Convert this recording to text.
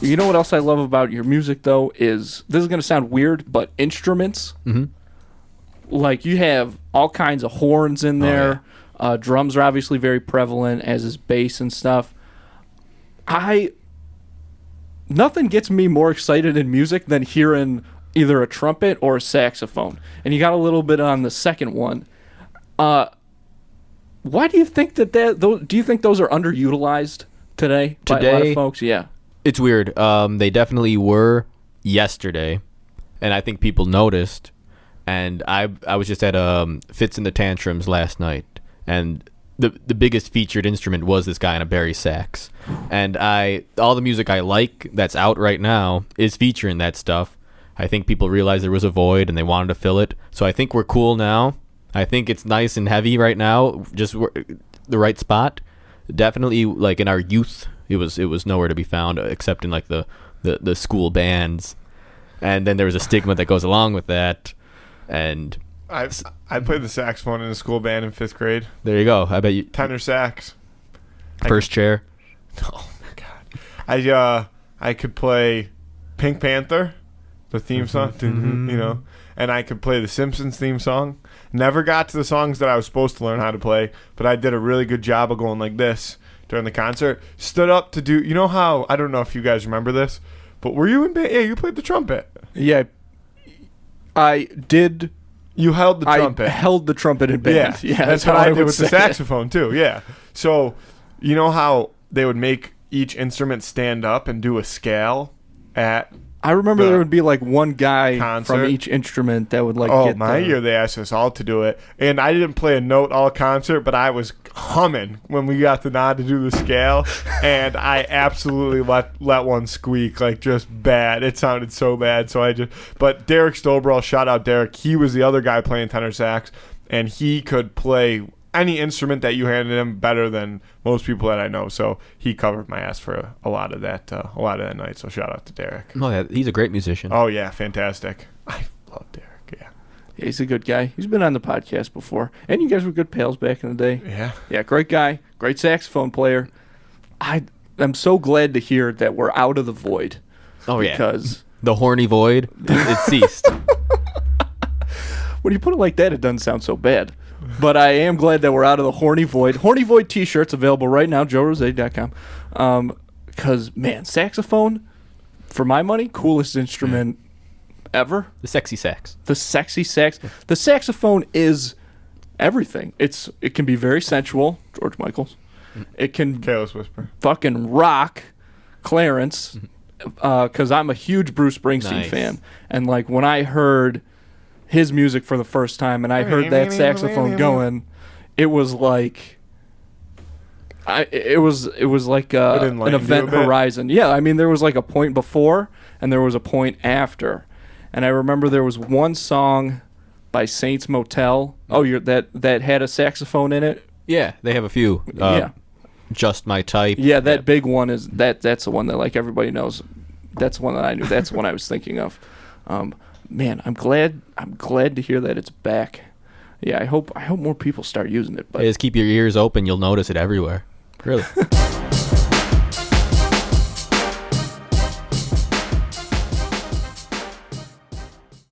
You know what else I love about your music, though, is, this is going to sound weird, but instruments. Mm-hmm. Like, you have all kinds of horns in there. Oh, yeah. Drums are obviously very prevalent, as is bass and stuff. Nothing gets me more excited in music than hearing either a trumpet or a saxophone. And you got a little bit on the second one. Why do you think do you think those are underutilized today by a lot of folks? Yeah. It's weird. They definitely were yesterday, and I think people noticed. And I was just at Fits in the Tantrums last night, and the biggest featured instrument was this guy on a Barry sax. And all the music I like that's out right now is featuring that stuff. I think people realized there was a void and they wanted to fill it. So I think we're cool now. I think it's nice and heavy right now, just the right spot. Definitely, like in our youth, it was nowhere to be found except in like the school bands. And then there was a stigma that goes along with that. And I played the saxophone in a school band in 5th grade. There you go. I bet you tenor sax. First chair. Oh my god. I could play Pink Panther, the theme song, you know, and I could play the Simpsons theme song. Never got to the songs that I was supposed to learn how to play, but I did a really good job of going like this during the concert. Stood up to do, you know how, I don't know if you guys remember this, but were you in band? Yeah, you played the trumpet. Yeah, I did. You held the trumpet. I held the trumpet in band. Yeah, that's what I did with the saxophone too. Yeah. So, you know how they would make each instrument stand up and do a scale at I remember there would be like one guy concert from each instrument that would like get my year they asked us all to do it. And I didn't play a note all concert, but I was humming when we got the nod to do the scale. And I absolutely let one squeak, like just bad. It sounded so bad. But Derek Stolbrell, shout out Derek. He was the other guy playing tenor sax, and he could play any instrument that you handed him better than most people that I know. So he covered my ass for a lot of that night. So shout out to Derek. Oh yeah, he's a great musician. Oh yeah, fantastic. I love Derek. Yeah, he's a good guy. He's been on the podcast before, and you guys were good pals back in the day. Yeah, great guy, great saxophone player. I'm so glad to hear that we're out of the void. Oh yeah, because the horny void, it ceased. When you put it like that, it doesn't sound so bad. But I am glad that we're out of the horny void. Horny Void t-shirts available right now, joerossetti.com. Because, man, saxophone, for my money, coolest instrument ever. The sexy sax. The sexy sax. The saxophone is everything. It can be very sensual, George Michael's. It can Careless Whisper. Fucking rock Clarence, because I'm a huge Bruce Springsteen fan. And, like, when I heard his music for the first time and I heard that saxophone going, it was like it was like an event horizon. Yeah, I mean there was like a point before and there was a point after. And I remember there was one song by Saints Motel. That had a saxophone in it. Yeah, they have a few. Just My Type. Yeah, that big one is that's the one that like everybody knows. That's the one that I knew. That's the one I was thinking of. Man, I'm glad to hear that it's back. Yeah, I hope more people start using it. But just keep your ears open. You'll notice it everywhere. Really.